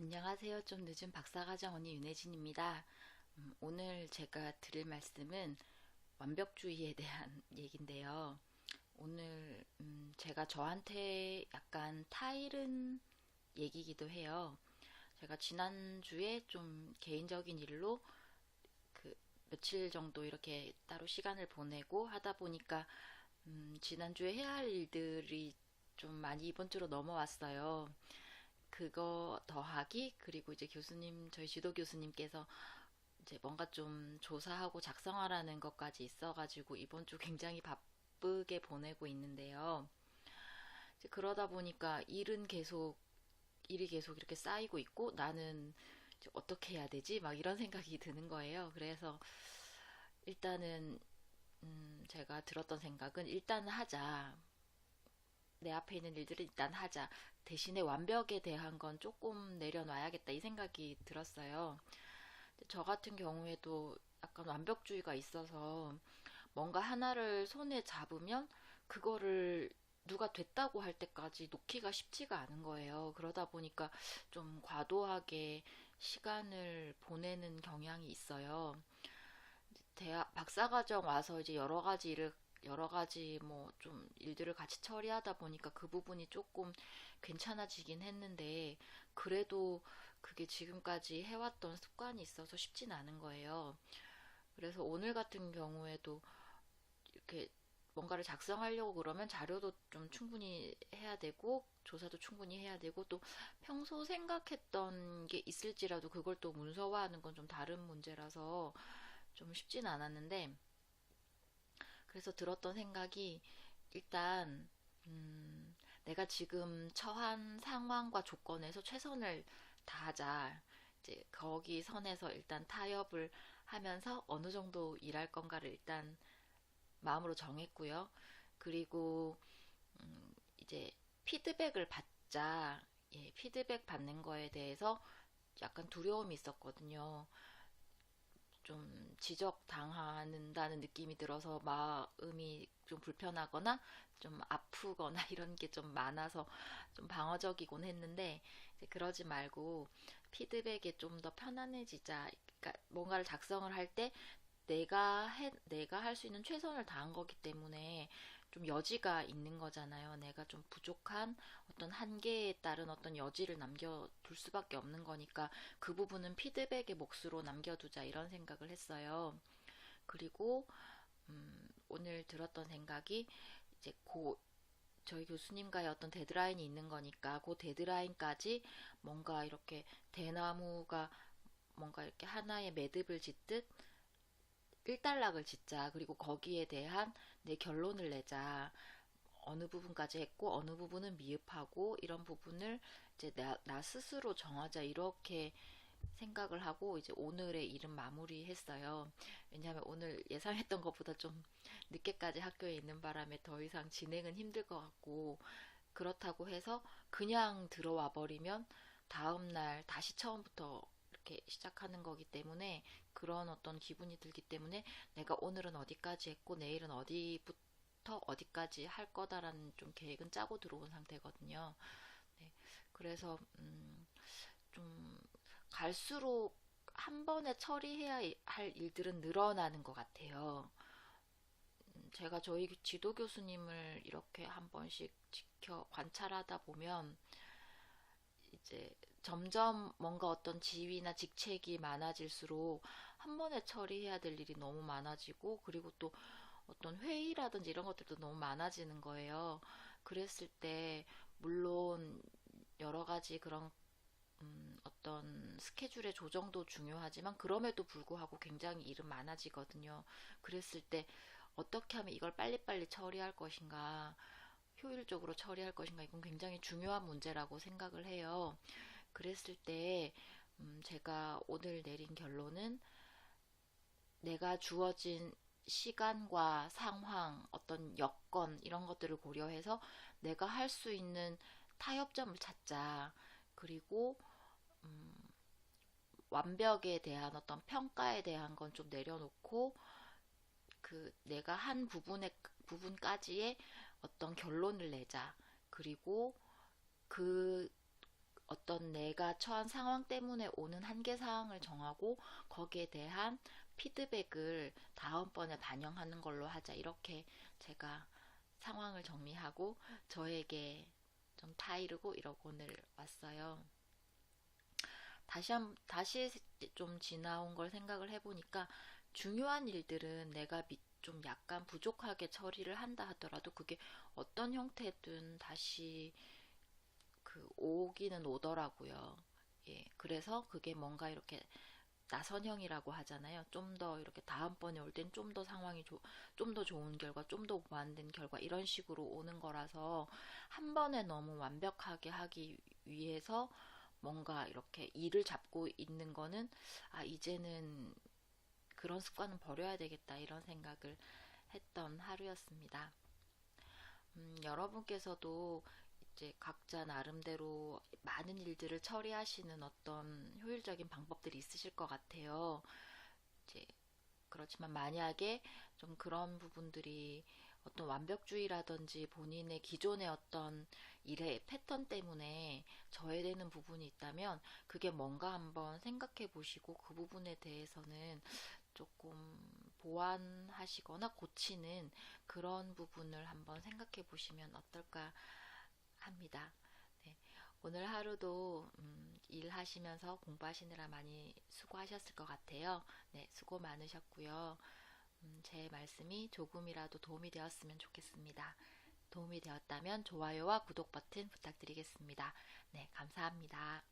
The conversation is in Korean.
안녕하세요. 좀 늦은 박사과정 언니 윤혜진입니다. 오늘 제가 드릴 말씀은 완벽주의에 대한 얘기인데요. 오늘 제가 저한테 약간 타이른 얘기이기도 해요. 제가 지난주에 좀 개인적인 일로 그 며칠 정도 이렇게 따로 시간을 보내고 하다 보니까 지난주에 해야 할 일들이 좀 많이 이번 주로 넘어왔어요. 그거 더하기 그리고 이제 교수님 저희 지도 교수님께서 이제 뭔가 좀 조사하고 작성하라는 것까지 있어가지고 이번 주 굉장히 바쁘게 보내고 있는데요. 이제 그러다 보니까 일이 계속 이렇게 쌓이고 있고 나는 이제 어떻게 해야 되지? 막 이런 생각이 드는 거예요. 그래서 일단은 제가 들었던 생각은 일단 하자. 내 앞에 있는 일들을 일단 하자. 대신에 완벽에 대한 건 조금 내려놔야겠다 이 생각이 들었어요. 저 같은 경우에도 약간 완벽주의가 있어서 뭔가 하나를 손에 잡으면 그거를 누가 됐다고 할 때까지 놓기가 쉽지가 않은 거예요. 그러다 보니까 좀 과도하게 시간을 보내는 경향이 있어요. 대학 박사과정 와서 이제 여러 가지 뭐 좀 일들을 같이 처리하다 보니까 그 부분이 조금 괜찮아지긴 했는데 그래도 그게 지금까지 해왔던 습관이 있어서 쉽진 않은 거예요. 그래서 오늘 같은 경우에도 이렇게 뭔가를 작성하려고 그러면 자료도 좀 충분히 해야 되고 조사도 충분히 해야 되고 또 평소 생각했던 게 있을지라도 그걸 또 문서화하는 건 좀 다른 문제라서 좀 쉽진 않았는데 그래서 들었던 생각이 일단 내가 지금 처한 상황과 조건에서 최선을 다하자. 이제 거기 선에서 일단 타협을 하면서 어느 정도 일할 건가를 일단 마음으로 정했고요. 그리고 이제 피드백을 받자. 예, 피드백 받는 거에 대해서 약간 두려움이 있었거든요. 좀 지적당한다는 느낌이 들어서 마음이 좀 불편하거나 좀 아프거나 이런 게 좀 많아서 좀 방어적이곤 했는데 이제 그러지 말고 피드백에 좀 더 편안해지자. 그러니까 뭔가를 작성을 할 때 내가 할 수 있는 최선을 다한 거기 때문에 좀 여지가 있는 거잖아요. 내가 좀 부족한 어떤 한계에 따른 어떤 여지를 남겨둘 수밖에 없는 거니까 그 부분은 피드백의 몫으로 남겨두자 이런 생각을 했어요. 그리고 오늘 들었던 생각이 이제 저희 교수님과의 어떤 데드라인이 있는 거니까 그 데드라인까지 뭔가 이렇게 대나무가 뭔가 이렇게 하나의 매듭을 짓듯 일단락을 짓자. 그리고 거기에 대한 내 결론을 내자. 어느 부분까지 했고 어느 부분은 미흡하고 이런 부분을 이제 나 스스로 정하자. 이렇게 생각을 하고 이제 오늘의 일은 마무리했어요. 왜냐하면 오늘 예상했던 것보다 좀 늦게까지 학교에 있는 바람에 더 이상 진행은 힘들 것 같고 그렇다고 해서 그냥 들어와 버리면 다음날 다시 처음부터 이렇게 시작하는 거기 때문에 그런 어떤 기분이 들기 때문에 내가 오늘은 어디까지 했고 내일은 어디부터 어디까지 할 거다라는 좀 계획은 짜고 들어온 상태거든요. 네, 그래서 좀 갈수록 한 번에 처리해야 할 일들은 늘어나는 것 같아요. 제가 저희 지도 교수님을 이렇게 한 번씩 관찰하다 보면 이제 점점 뭔가 어떤 지위나 직책이 많아질수록 한 번에 처리해야 될 일이 너무 많아지고 그리고 또 어떤 회의라든지 이런 것들도 너무 많아지는 거예요. 그랬을 때 물론 여러 가지 그런 어떤 스케줄의 조정도 중요하지만 그럼에도 불구하고 굉장히 일은 많아지거든요. 그랬을 때 어떻게 하면 이걸 빨리빨리 처리할 것인가, 효율적으로 처리할 것인가, 이건 굉장히 중요한 문제라고 생각을 해요. 그랬을 때, 제가 오늘 내린 결론은 내가 주어진 시간과 상황, 어떤 여건, 이런 것들을 고려해서 내가 할 수 있는 타협점을 찾자. 그리고 완벽에 대한 어떤 평가에 대한 건 좀 내려놓고 그 내가 한 부분까지의 어떤 결론을 내자. 그리고 그 어떤 내가 처한 상황 때문에 오는 한계 사항을 정하고 거기에 대한 피드백을 다음번에 반영하는 걸로 하자. 이렇게 제가 상황을 정리하고 저에게 좀 타이르고 이러고 오늘 왔어요. 다시 좀 지나온 걸 생각을 해보니까 중요한 일들은 내가 좀 약간 부족하게 처리를 한다 하더라도 그게 어떤 형태든 다시 오기는 오더라고요. 예, 그래서 그게 뭔가 이렇게 나선형이라고 하잖아요. 좀 더 이렇게 다음번에 올 땐 좀 더 상황이 좀 더 좋은 결과, 좀 더 보완된 결과 이런 식으로 오는 거라서 한 번에 너무 완벽하게 하기 위해서 뭔가 이렇게 일을 잡고 있는 거는 이제는 그런 습관은 버려야 되겠다 이런 생각을 했던 하루였습니다. 여러분께서도 이제 각자 나름대로 많은 일들을 처리하시는 어떤 효율적인 방법들이 있으실 것 같아요. 이제 그렇지만 만약에 좀 그런 부분들이 어떤 완벽주의라든지 본인의 기존의 어떤 일의 패턴 때문에 저해되는 부분이 있다면 그게 뭔가 한번 생각해 보시고 그 부분에 대해서는 조금 보완하시거나 고치는 그런 부분을 한번 생각해 보시면 어떨까 합니다. 네, 오늘 하루도 일하시면서 공부하시느라 많이 수고하셨을 것 같아요. 네, 수고 많으셨고요. 제 말씀이 조금이라도 도움이 되었으면 좋겠습니다. 도움이 되었다면 좋아요와 구독 버튼 부탁드리겠습니다. 네, 감사합니다.